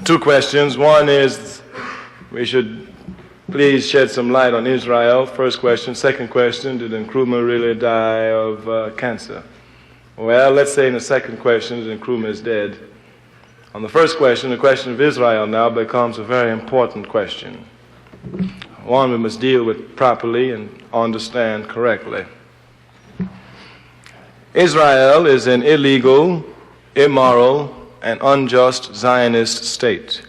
Two questions. One is, we should please shed some light on Israel. First question. Second question, did Nkrumah really die of cancer? Well, let's say in the second question that Nkrumah is dead. On the first question, the question of Israel now becomes a very important question. One we must deal with properly and understand correctly. Israel is an illegal, immoral, and unjust Zionist state.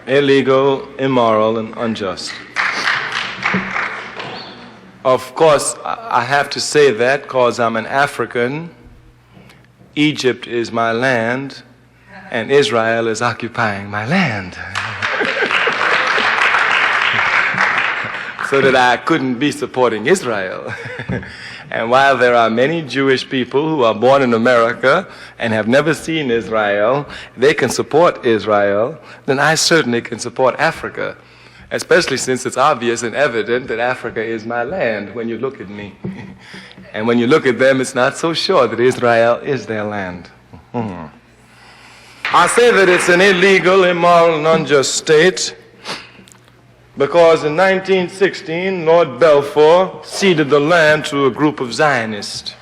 Illegal, immoral, and unjust. Of course, I have to say that because I'm an African. Egypt is my land, and Israel is occupying my land. So that I couldn't be supporting Israel. And while there are many Jewish people who are born in America and have never seen Israel, they can support Israel, then I certainly can support Africa, especially since it's obvious and evident that Africa is my land when you look at me. And when you look at them, it's not so sure that Israel is their land. I say that it's an illegal, immoral, and unjust state because in 1916, Lord Balfour ceded the land to a group of Zionists.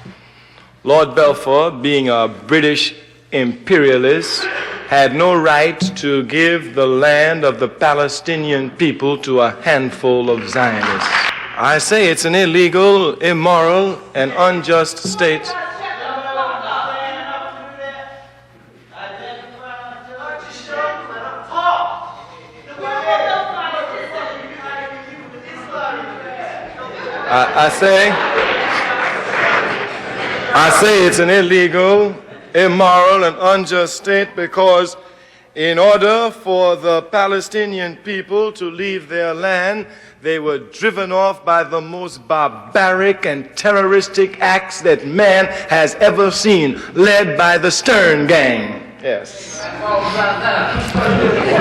Lord Balfour, being a British imperialist, had no right to give the land of the Palestinian people to a handful of Zionists. I say it's an illegal, immoral, and unjust state. I say it's an illegal, immoral, and unjust state because in order for the Palestinian people to leave their land, they were driven off by the most barbaric and terroristic acts that man has ever seen, led by the Stern Gang. Yes.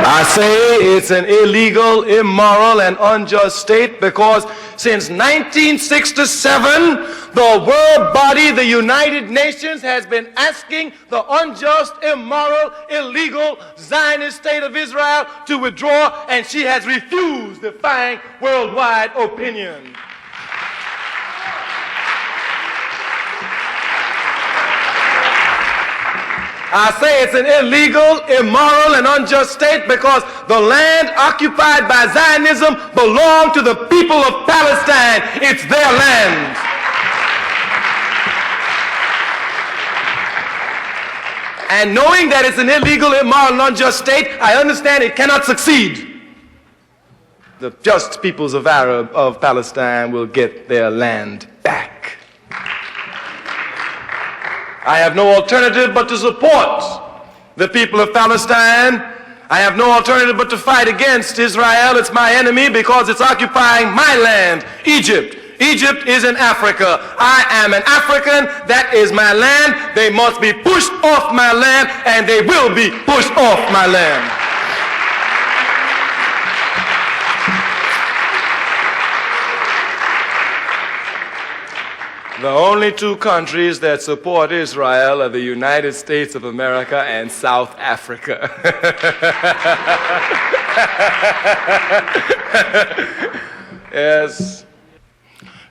I say it's an illegal, immoral, and unjust state because since 1967, the world body, the United Nations, has been asking the unjust, immoral, illegal Zionist state of Israel to withdraw, and she has refused, defying worldwide opinion. I say it's an illegal, immoral, and unjust state because the land occupied by Zionism belonged to the people of Palestine. It's their land. And knowing that it's an illegal, immoral, and unjust state, I understand it cannot succeed. The just peoples of Palestine will get their land back. I have no alternative but to support the people of Palestine. I have no alternative but to fight against Israel. It's my enemy because it's occupying my land, Egypt. Egypt is in Africa. I am an African. That is my land. They must be pushed off my land, and they will be pushed off my land. The only two countries that support Israel are the United States of America and South Africa. Yes.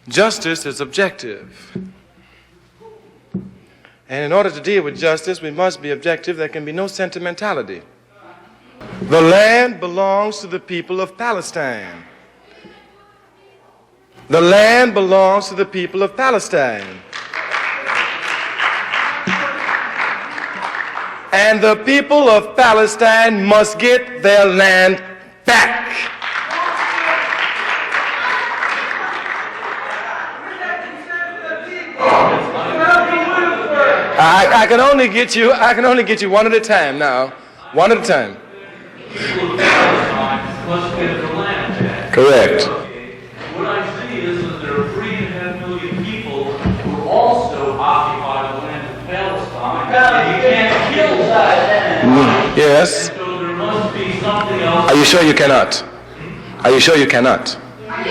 Justice is objective. And in order to deal with justice, we must be objective. There can be no sentimentality. The land belongs to the people of Palestine. The land belongs to the people of Palestine. And the people of Palestine must get their land back. I can only get you one at a time now. One at a time. Correct. What I see is that there are 3.5 million people who also occupy the land of Palestine. You can't kill that. Yes. And so there must be something else. Are you sure you cannot? Are you sure you cannot? Well,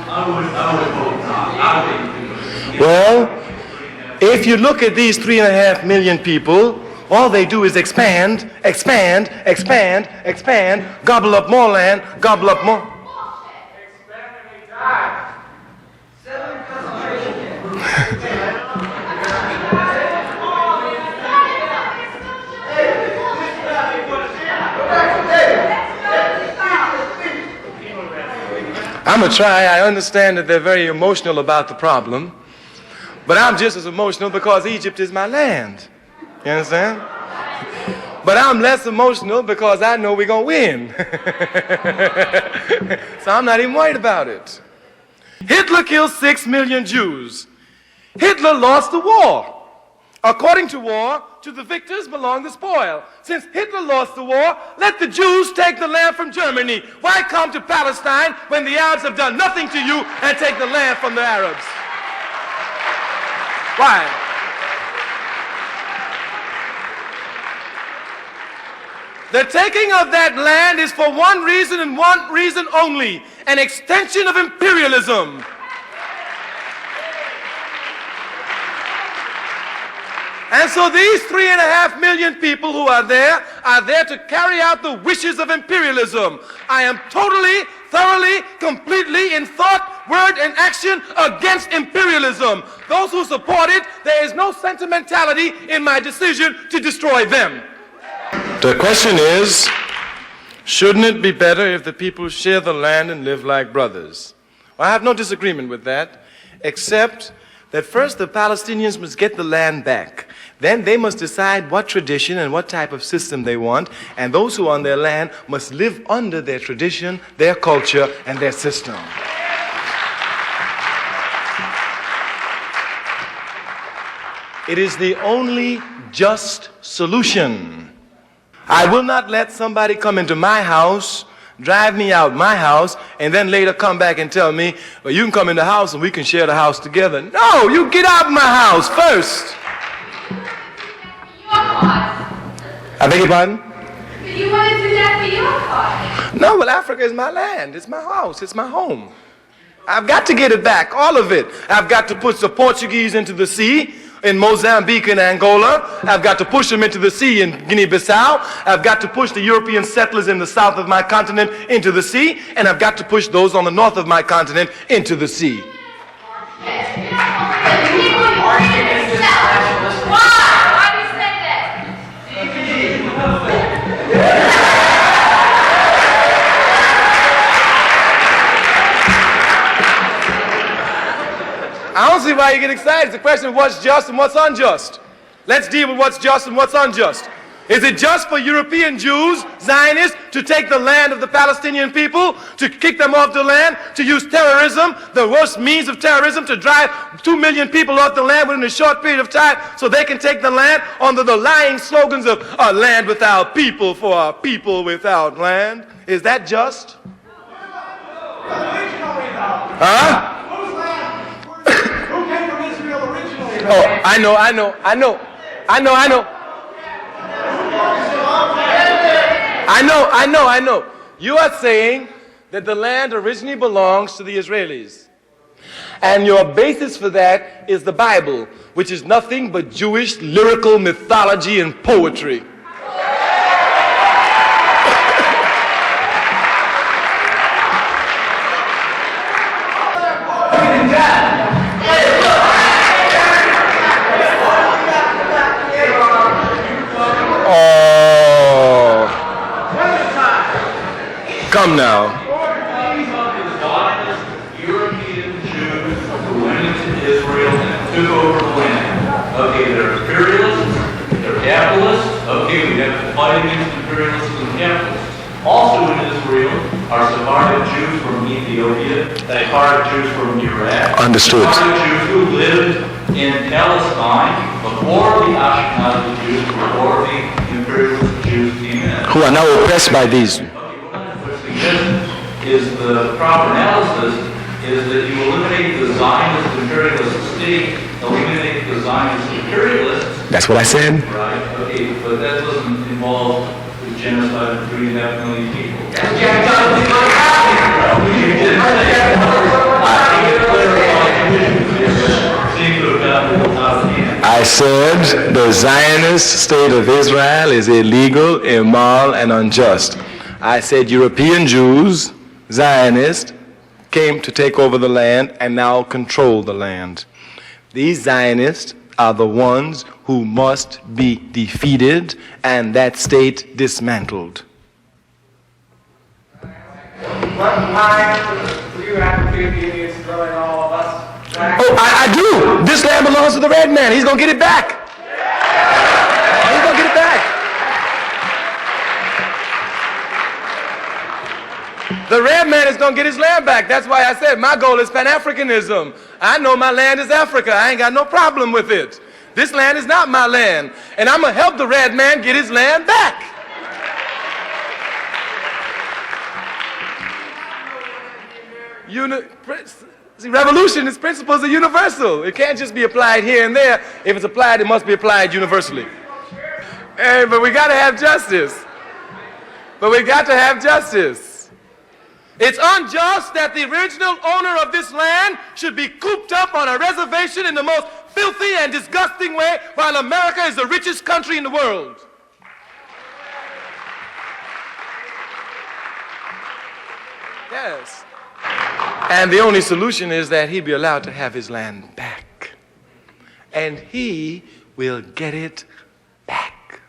I would hope not. Well, if you look at these 3.5 million people, all they do is expand, expand, expand, expand, gobble up more land, gobble up more. I'm going to try. I understand that they're very emotional about the problem, but I'm just as emotional because Egypt is my land. You understand? But I'm less emotional because I know we're going to win. So I'm not even worried about it. Hitler killed 6 million Jews. Hitler lost the war. According to war, to the victors belong the spoil. Since Hitler lost the war, let the Jews take the land from Germany. Why come to Palestine when the Arabs have done nothing to you and take the land from the Arabs? Why? The taking of that land is for one reason and one reason only: an extension of imperialism. And so these 3.5 million people who are there to carry out the wishes of imperialism. I am totally, thoroughly, completely in thought, word, and action against imperialism. Those who support it, there is no sentimentality in my decision to destroy them. The question is, shouldn't it be better if the people share the land and live like brothers? Well, I have no disagreement with that, except that first the Palestinians must get the land back. Then they must decide what tradition and what type of system they want, and those who are on their land must live under their tradition, their culture, and their system. It is the only just solution. I will not let somebody come into my house, drive me out my house, and then later come back and tell me, well, you can come in the house and we can share the house together. No, you get out of my house first. I beg your pardon? You want to do that for your cause. No, well, Africa is my land. It's my house. It's my home. I've got to get it back, all of it. I've got to push the Portuguese into the sea in Mozambique and Angola. I've got to push them into the sea in Guinea-Bissau. I've got to push the European settlers in the south of my continent into the sea. And I've got to push those on the north of my continent into the sea. I don't see why you get excited. It's a question of what's just and what's unjust. Let's deal with what's just and what's unjust. Is it just for European Jews, Zionists, to take the land of the Palestinian people, to kick them off the land, to use terrorism, the worst means of terrorism, to drive 2 million people off the land within a short period of time so they can take the land under the lying slogans of a land without people for a people without land? Is that just? Huh? Oh, I know. You are saying that the land originally belongs to the Israelis. And your basis for that is the Bible, which is nothing but Jewish lyrical mythology and poetry. Come now. European Jews who went into Israel and took over the land. Okay, they're imperialists, they're capitalists. Okay, we have to fight against imperialists and capitalists. Also in Israel are Sephardic Jews from Ethiopia, Sephardic Jews from Iraq. Understood. Sephardic Jews who lived in Palestine before the Ashkenazi Jews, before the imperialist Jews came in. Who are now oppressed by these. Is the proper analysis is that you eliminate the Zionist imperialist state, eliminate the Zionist imperialists. That's what I said. Right, okay, but that doesn't involve the genocide of 3.5 million people. I said the Zionist state of Israel is illegal, immoral, and unjust. I said European Jews, Zionists, came to take over the land and now control the land. These Zionists are the ones who must be defeated and that state dismantled. What line do you advocate the Indians throwing all of us back? Oh, I do. This land belongs to the red man. He's going to get it back. He's going to get it back. The red man is going to get his land back. That's why I said my goal is Pan-Africanism. I know my land is Africa. I ain't got no problem with it. This land is not my land. And I'm going to help the red man get his land back. See, revolution, its principles are universal. It can't just be applied here and there. If it's applied, it must be applied universally. Hey, but we got to have justice. But we got to have justice. It's unjust that the original owner of this land should be cooped up on a reservation in the most filthy and disgusting way while America is the richest country in the world. Yes. And the only solution is that he be allowed to have his land back. And he will get it back.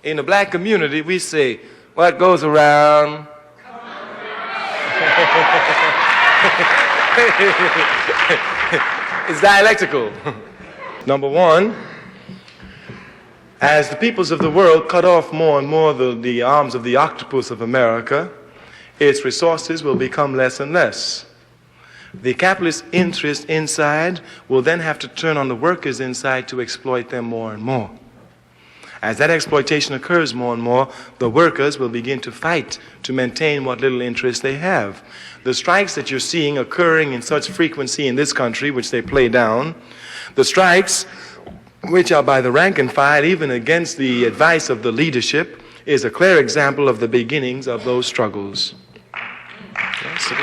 In the black community, we say, what goes around it's dialectical. Number one, as the peoples of the world cut off more and more the arms of the octopus of America, its resources will become less and less. The capitalist interest inside will then have to turn on the workers inside to exploit them more and more. As that exploitation occurs more and more, the workers will begin to fight to maintain what little interest they have. The strikes that you're seeing occurring in such frequency in this country, which they play down, the strikes which are by the rank and file, even against the advice of the leadership, is a clear example of the beginnings of those struggles.